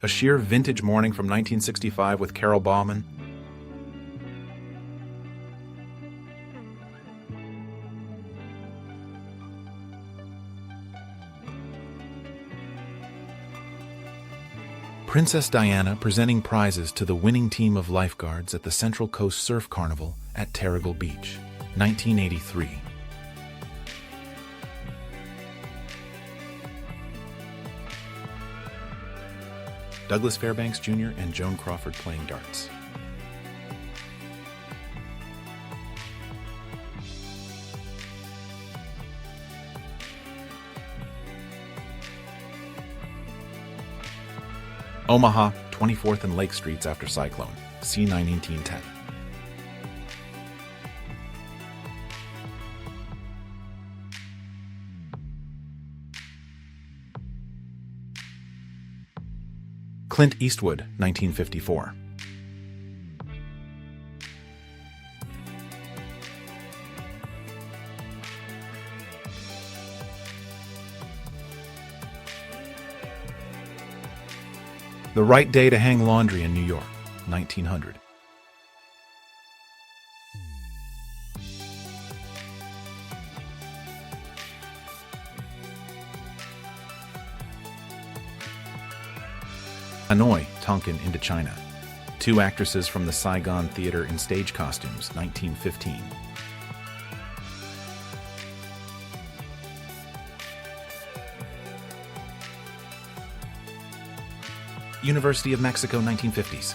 A sheer vintage morning from 1965 with Carol Bauman. Princess Diana presenting prizes to the winning team of lifeguards at the Central Coast Surf Carnival at Terrigal Beach, 1983. Douglas Fairbanks Jr. and Joan Crawford playing darts. Omaha, 24th and Lake Streets after cyclone, c. 1910. Clint Eastwood, 1954. The right day to hang laundry in New York, 1900. Hanoi, Tonkin, Indochina. Two actresses from the Saigon Theater in stage costumes, 1915. University of Mexico, 1950s.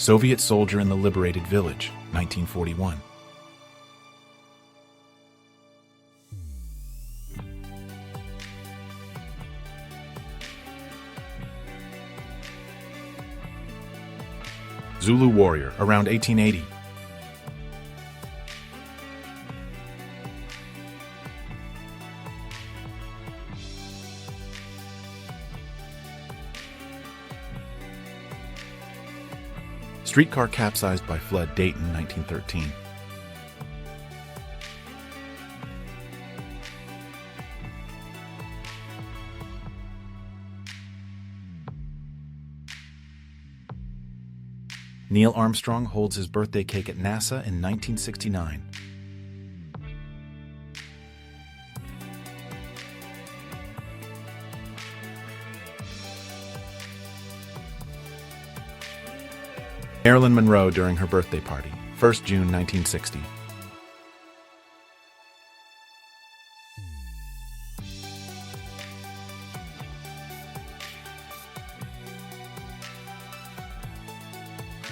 Soviet soldier in the liberated village, 1941. Zulu warrior, around 1880. Streetcar capsized by flood, Dayton, 1913. Neil Armstrong holds his birthday cake at NASA in 1969. Marilyn Monroe during her birthday party, 1st June 1960.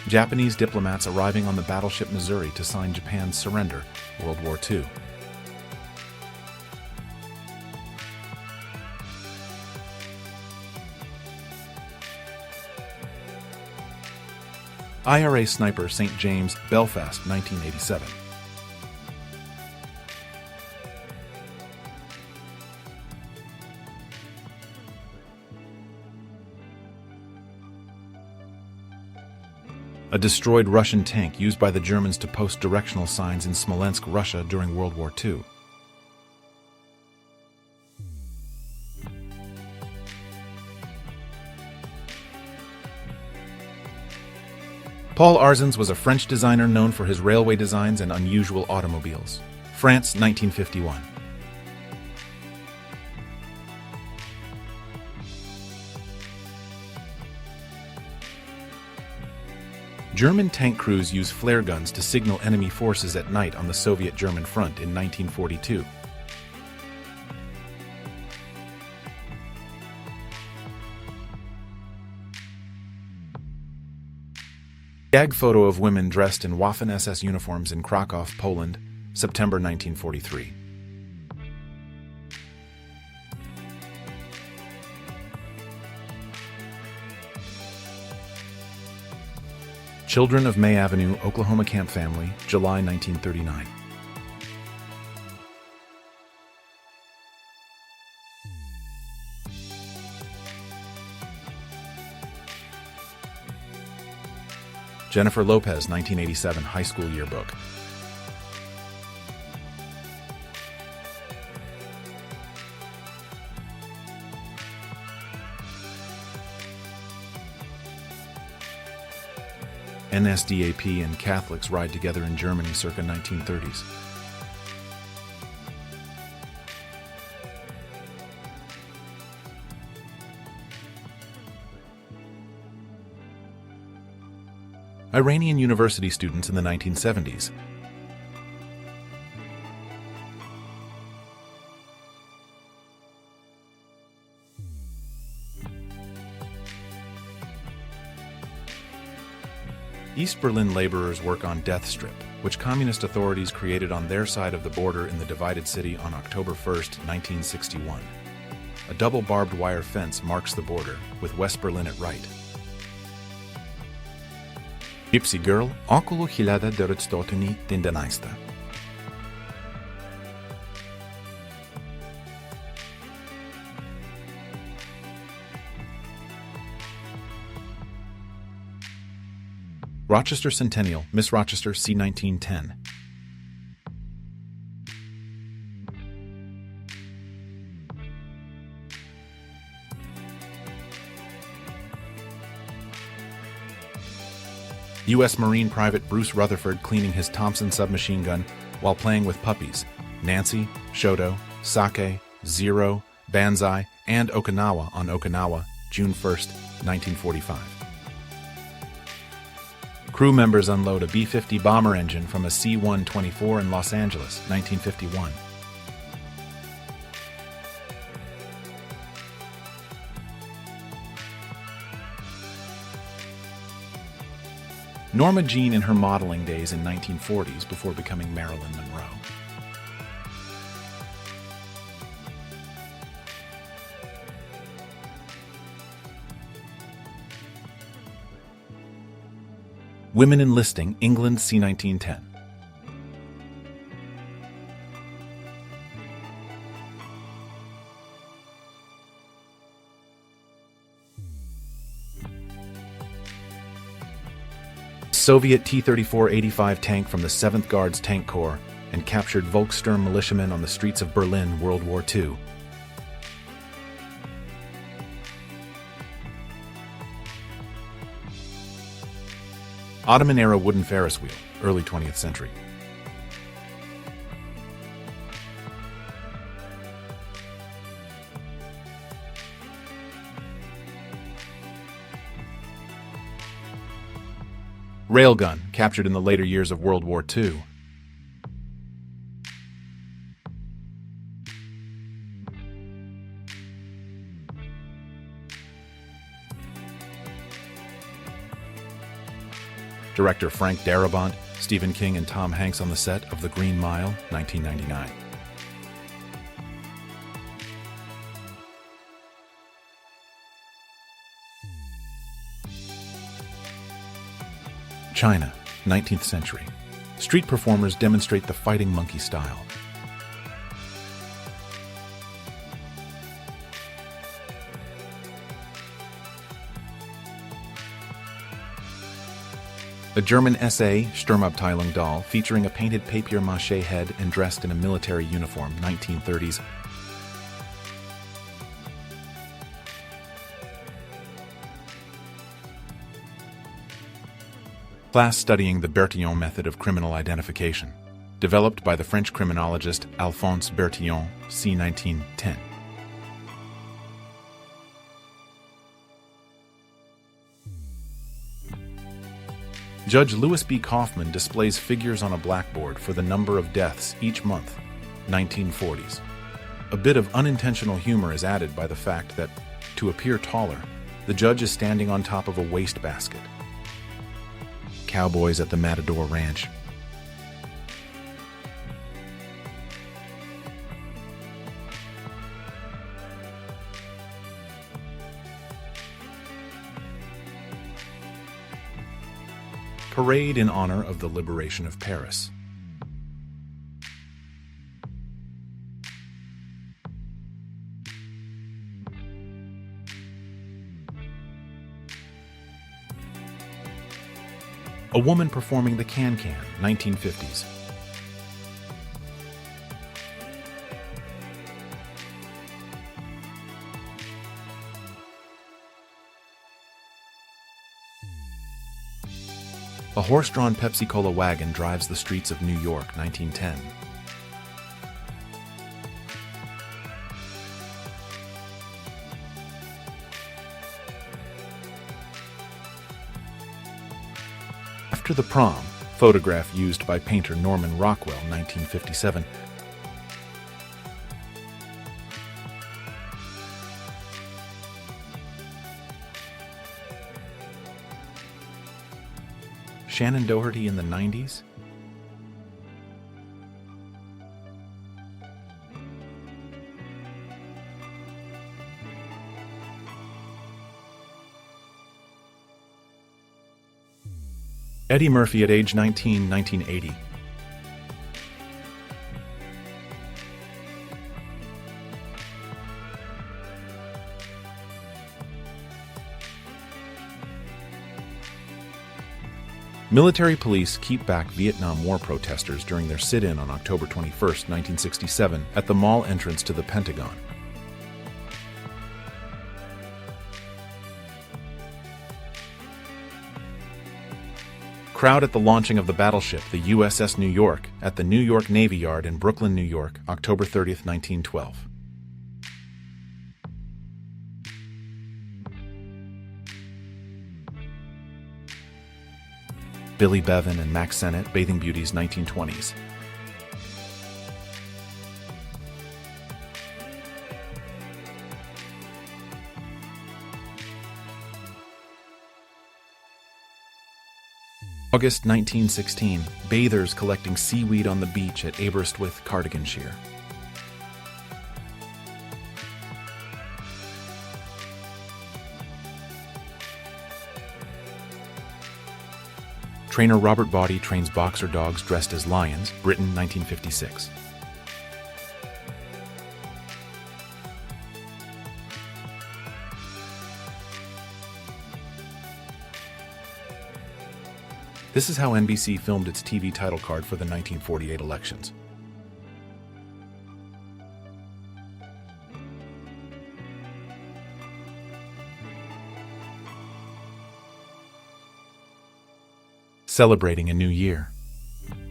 Japanese diplomats arriving on the battleship Missouri to sign Japan's surrender, World War II. IRA sniper, St. James, Belfast, 1987. A destroyed Russian tank used by the Germans to post directional signs in Smolensk, Russia during World War II. Paul Arzens was a French designer known for his railway designs and unusual automobiles. France, 1951. German tank crews use flare guns to signal enemy forces at night on the Soviet-German front in 1942. Gag photo of women dressed in Waffen-SS uniforms in Krakow, Poland, September 1943. Children of May Avenue, Oklahoma camp family, July 1939. Jennifer Lopez, 1987 high school yearbook. NSDAP and Catholics ride together in Germany circa 1930s. Iranian university students in the 1970s. East Berlin laborers work on Death Strip, which communist authorities created on their side of the border in the divided city on October 1, 1961. A double barbed wire fence marks the border, with West Berlin at right. Gypsy Girl, около 1911. Rochester Centennial, Miss Rochester, c. 1910. U.S. Marine Private Bruce Rutherford cleaning his Thompson submachine gun while playing with puppies, Nancy, Shoto, Sake, Zero, Banzai, and Okinawa on Okinawa, June 1, 1945. Crew members unload a B-50 bomber engine from a C-124 in Los Angeles, 1951. Norma Jean in her modeling days in 1940s before becoming Marilyn Monroe. Women enlisting, England, c. 1910. Soviet T-34-85 tank from the 7th Guards Tank Corps and captured Volkssturm militiamen on the streets of Berlin, World War II. Ottoman-era wooden Ferris wheel, early 20th century. Railgun, captured in the later years of World War II. Director Frank Darabont, Stephen King and Tom Hanks on the set of The Green Mile, 1999. China, 19th century. Street performers demonstrate the fighting monkey style. A German SA, Sturmabteilung doll, featuring a painted papier-mâché head and dressed in a military uniform, 1930s. Class studying the Bertillon method of criminal identification, developed by the French criminologist Alphonse Bertillon, c. 1910. Judge Louis B. Kaufman displays figures on a blackboard for the number of deaths each month, 1940s. A bit of unintentional humor is added by the fact that, to appear taller, the judge is standing on top of a wastebasket. Cowboys at the Matador Ranch. Parade in honor of the liberation of Paris. A woman performing the can-can, 1950s. A horse-drawn Pepsi-Cola wagon drives the streets of New York, 1910. After the Prom, photograph used by painter Norman Rockwell, 1957. Shannon Doherty in the 90s? Eddie Murphy at age 19, 1980. Military police keep back Vietnam War protesters during their sit-in on October 21, 1967, at the mall entrance to the Pentagon. Crowd at the launching of the battleship, the USS New York, at the New York Navy Yard in Brooklyn, New York, October 30, 1912. Billy Bevan and Max Sennett, Bathing Beauties, 1920s. August 1916, bathers collecting seaweed on the beach at Aberystwyth, Cardiganshire. Trainer Robert Bawdy trains boxer dogs dressed as lions, Britain, 1956. This is how NBC filmed its TV title card for the 1948 elections. Celebrating a new year.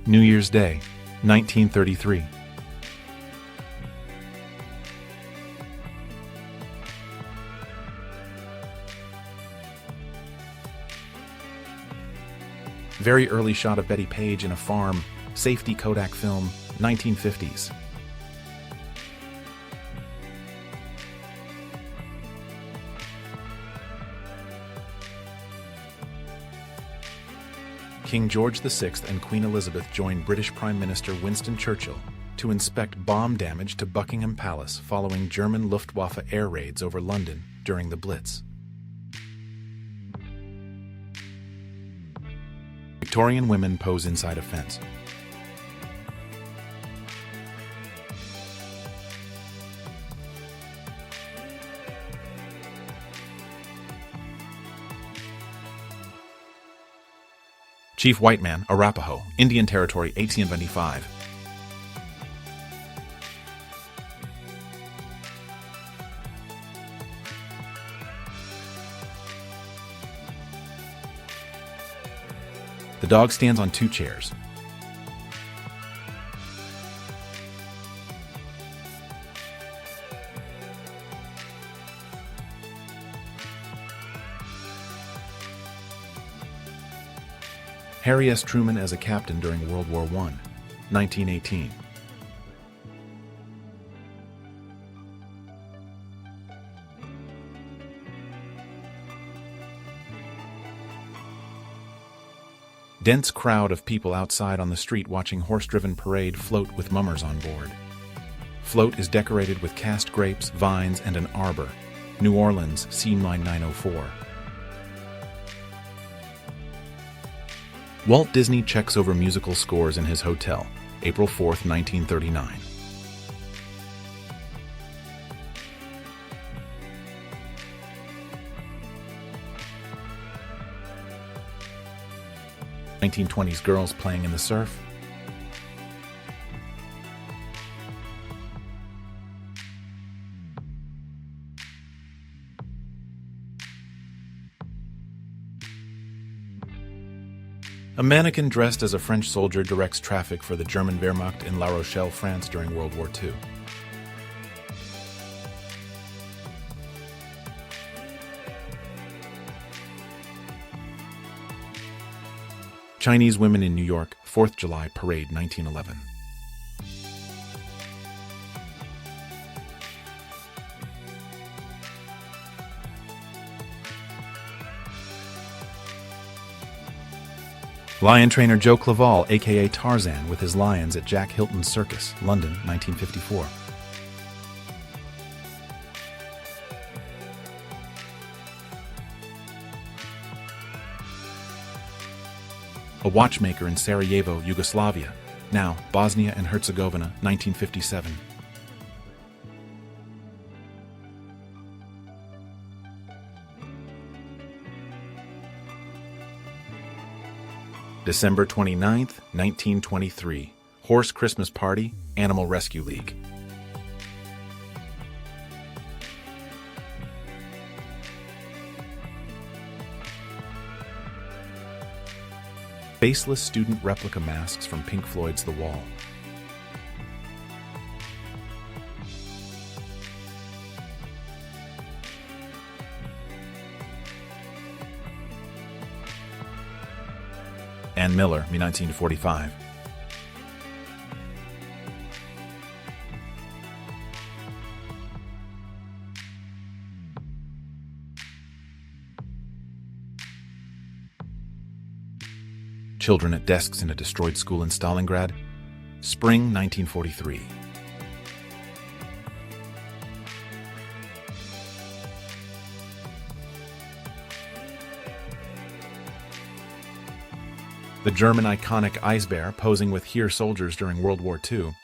New Year's Day, 1933. Very early shot of Betty Page in a farm, safety Kodak film, 1950s. King George VI and Queen Elizabeth joined British Prime Minister Winston Churchill to inspect bomb damage to Buckingham Palace following German Luftwaffe air raids over London during the Blitz. Victorian women pose inside a fence. Chief White Man, Arapaho, Indian Territory, 1825. The dog stands on two chairs. Harry S. Truman as a captain during World War I, 1918. Dense crowd of people outside on the street watching horse-driven parade float with mummers on board. Float is decorated with cast grapes, vines, and an arbor. New Orleans, Scene Line 904. Walt Disney checks over musical scores in his hotel, April 4, 1939. 1920s girls playing in the surf. A mannequin dressed as a French soldier directs traffic for the German Wehrmacht in La Rochelle, France during World War II. Chinese women in New York, 4th July Parade, 1911. Lion trainer Joe Clavall, a.k.a. Tarzan, with his lions at Jack Hilton's Circus, London, 1954. A watchmaker in Sarajevo, Yugoslavia, now Bosnia and Herzegovina, 1957. December 29, 1923. Horse Christmas Party, Animal Rescue League. Faceless student replica masks from Pink Floyd's The Wall. Ann Miller, 1945. Children at desks in a destroyed school in Stalingrad, Spring 1943. The German iconic Eisbär posing with Heer soldiers during World War II.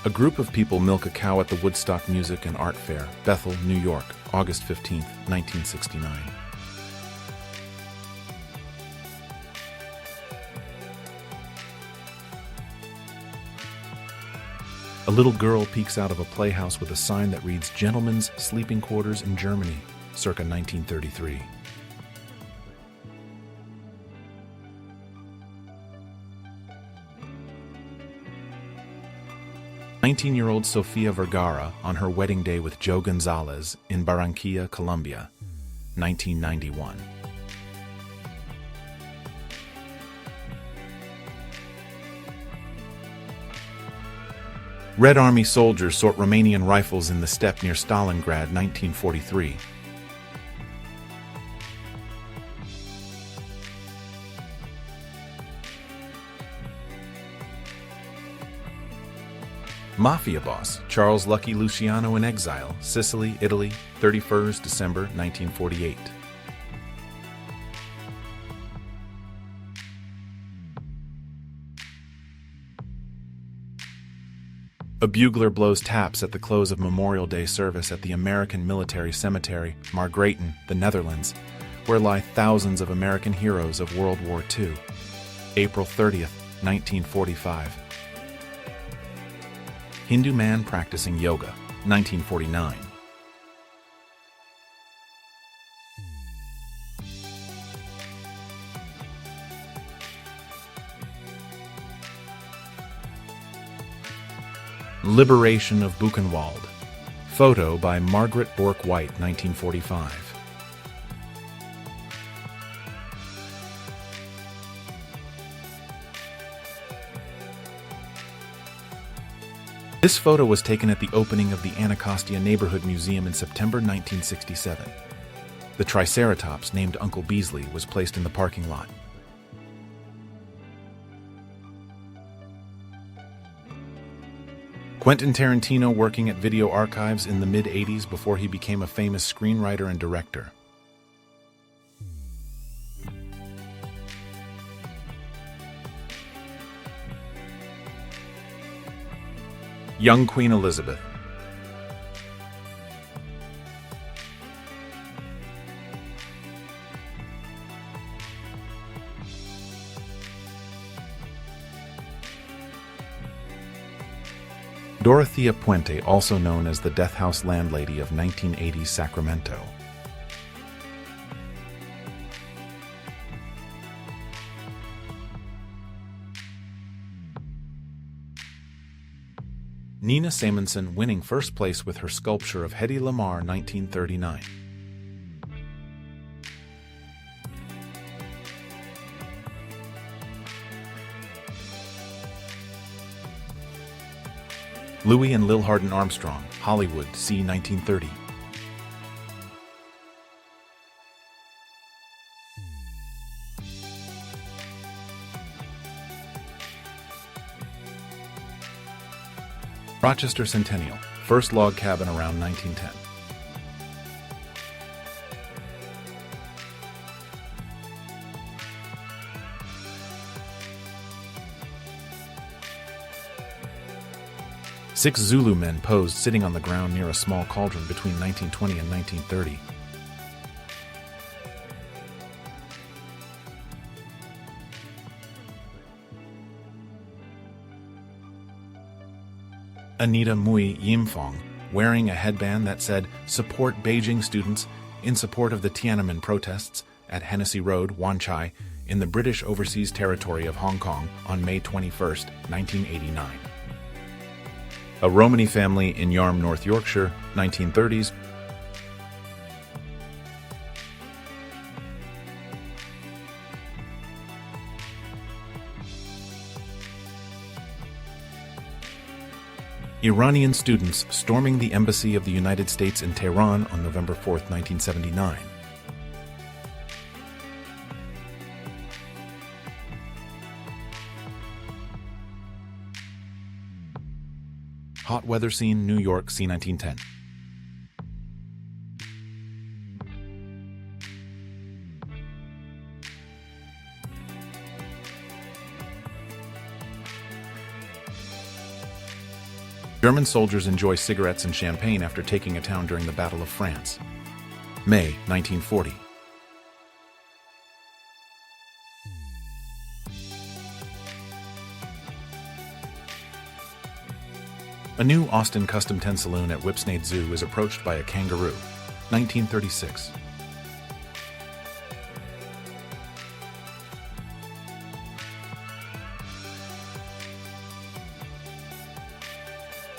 A group of people milk a cow at the Woodstock Music and Art Fair, Bethel, New York, August 15, 1969. A little girl peeks out of a playhouse with a sign that reads Gentlemen's Sleeping Quarters in Germany, circa 1933. "19-year-old Sofia Vergara on her wedding day with Joe Gonzalez in Barranquilla, Colombia, 1991. Red Army soldiers sort Romanian rifles in the steppe near Stalingrad, 1943. Mafia boss Charles Lucky Luciano in exile, Sicily, Italy, 31st December 1948. A bugler blows taps at the close of Memorial Day service at the American Military Cemetery, Margraten, the Netherlands, where lie thousands of American heroes of World War II. April 30th, 1945. Hindu man practicing yoga, 1949. Liberation of Buchenwald. Photo by Margaret Bourke-White, 1945. This photo was taken at the opening of the Anacostia Neighborhood Museum in September 1967. The Triceratops, named Uncle Beasley, was placed in the parking lot. Quentin Tarantino working at Video Archives in the mid-'80s before he became a famous screenwriter and director. Young Queen Elizabeth. Dorothea Puente, also known as the Death House landlady of 1980's Sacramento. Nina Samuelson, winning first place with her sculpture of Hedy Lamarr, 1939. Louis and Lil Hardin Armstrong, Hollywood, c. 1930. Rochester Centennial, first log cabin around 1910. Six Zulu men posed sitting on the ground near a small cauldron between 1920 and 1930. Anita Mui Yimfong, wearing a headband that said, "Support Beijing students," in support of the Tiananmen protests at Hennessy Road, Wan Chai, in the British Overseas Territory of Hong Kong on May 21, 1989. A Romani family in Yarm, North Yorkshire, 1930s. Iranian students storming the embassy of the United States in Tehran on November 4, 1979. Hot weather scene, New York, c. 1910. German soldiers enjoy cigarettes and champagne after taking a town during the Battle of France. May 1940. A new Austin Custom 10 saloon at Whipsnade Zoo is approached by a kangaroo. 1936.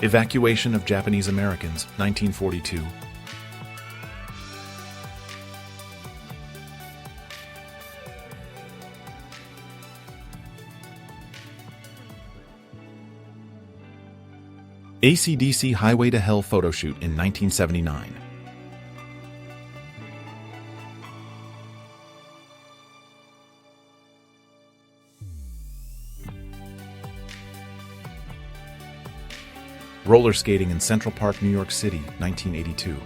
Evacuation of Japanese Americans, 1942. AC/DC Highway to Hell photo shoot in 1979. Roller skating in Central Park, New York City, 1982.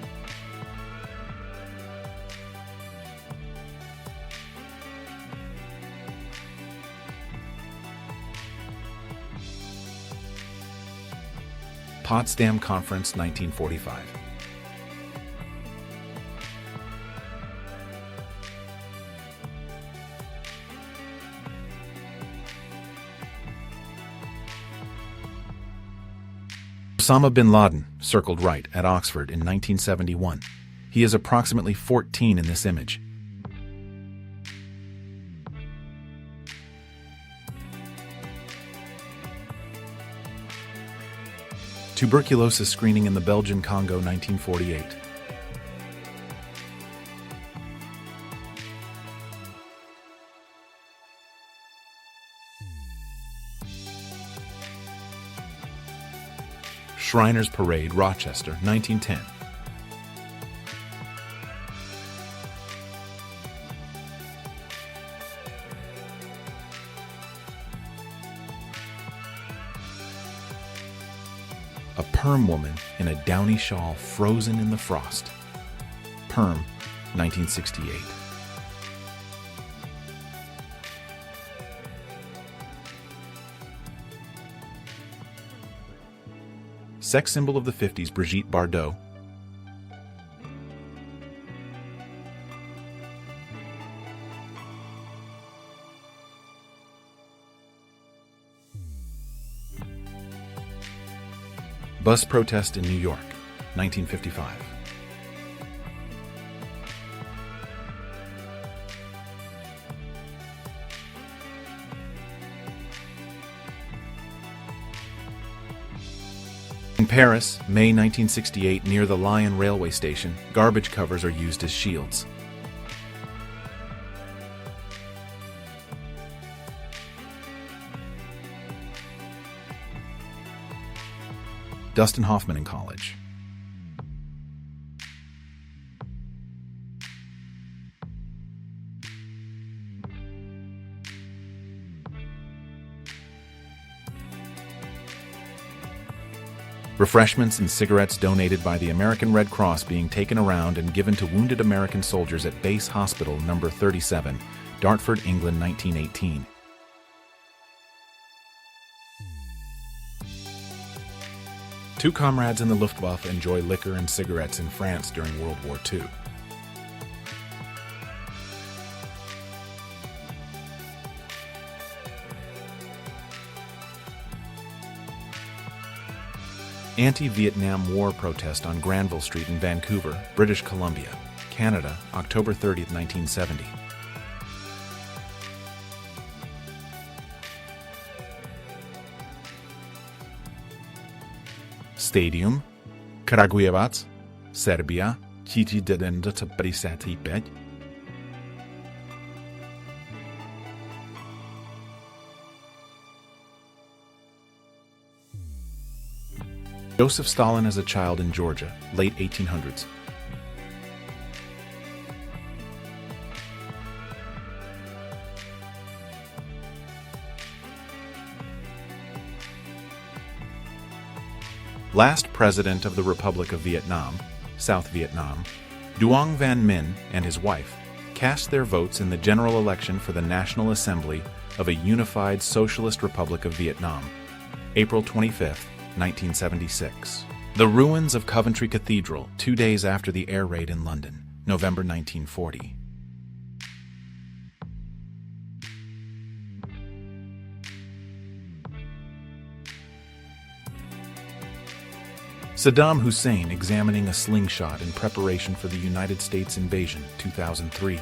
Potsdam Conference, 1945. Osama bin Laden, circled right, at Oxford in 1971. He is approximately 14 in this image. Tuberculosis screening in the Belgian Congo, 1948. Shriners Parade, Rochester, 1910. A Perm woman in a downy shawl frozen in the frost. Perm, 1968. Sex symbol of the 50s, Brigitte Bardot. Bus protest in New York, 1955. In Paris, May 1968, near the Lyon railway station, garbage covers are used as shields. Dustin Hoffman in college. Refreshments and cigarettes donated by the American Red Cross being taken around and given to wounded American soldiers at Base Hospital No. 37, Dartford, England, 1918. Two comrades in the Luftwaffe enjoy liquor and cigarettes in France during World War II. Anti-Vietnam War protest on Granville Street in Vancouver, British Columbia, Canada, October 30, 1970. Stadium, Kragujevac, Serbia, 1955. Joseph Stalin as a child in Georgia, late 1800s. Last President of the Republic of Vietnam, South Vietnam, Duong Van Minh and his wife cast their votes in the general election for the National Assembly of a Unified Socialist Republic of Vietnam, April 25, 1976. The ruins of Coventry Cathedral, 2 days after the air raid in London, November 1940. Saddam Hussein examining a slingshot in preparation for the United States invasion, 2003.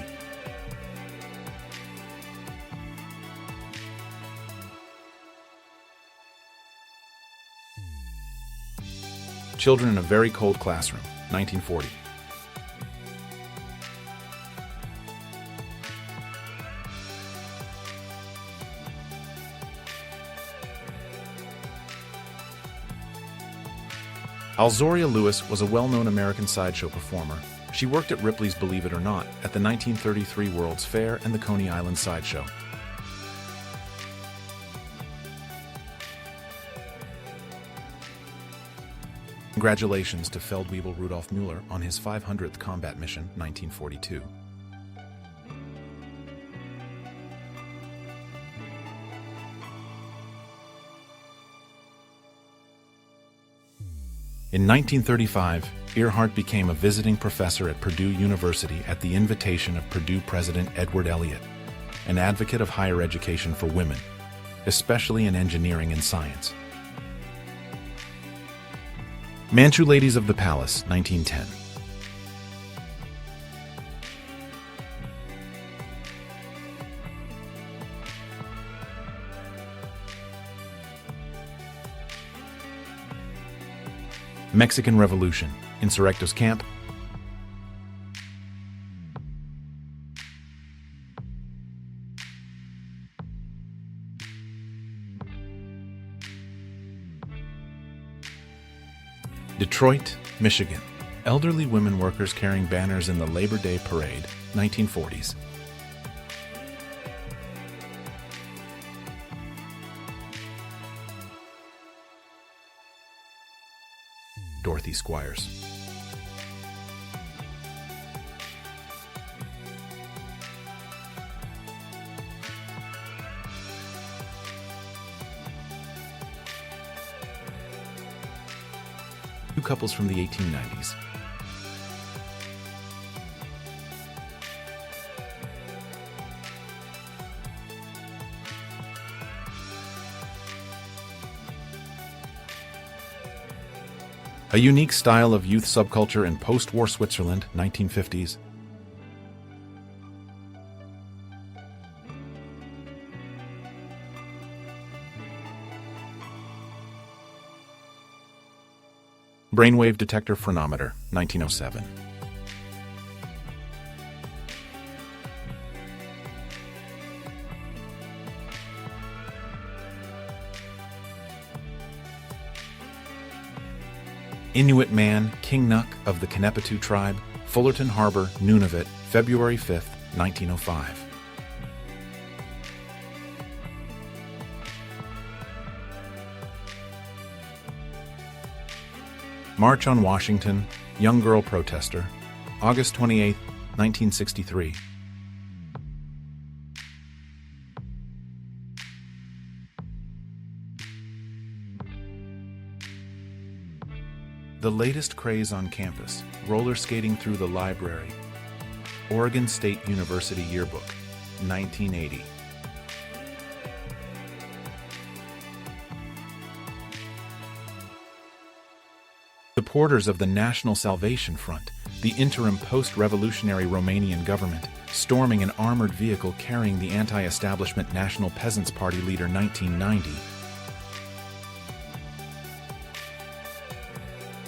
Children in a very cold classroom, 1940. Alzoria Lewis was a well-known American sideshow performer. She worked at Ripley's Believe It or Not at the 1933 World's Fair and the Coney Island Sideshow. Congratulations to Feldwebel Rudolf Müller on his 500th combat mission, 1942. In 1935, Earhart became a visiting professor at Purdue University at the invitation of Purdue President Edward Elliott, an advocate of higher education for women, especially in engineering and science. Manchu Ladies of the Palace, 1910. Mexican Revolution, Insurrectos Camp. Detroit, Michigan. Elderly women workers carrying banners in the Labor Day Parade, 1940s. Dorothy Squires. Two couples from the 1890s. A unique style of youth subculture in post-war Switzerland, 1950s. Brainwave detector phonometer, 1907. Inuit man, King Nuck of the Kanepitu tribe, Fullerton Harbor, Nunavut, February 5, 1905. March on Washington, young girl protester, August 28, 1963. The latest craze on campus, roller skating through the library. Oregon State University Yearbook, 1980. Supporters of the National Salvation Front, the interim post-revolutionary Romanian government, storming an armored vehicle carrying the anti-establishment National Peasants' Party leader 1990,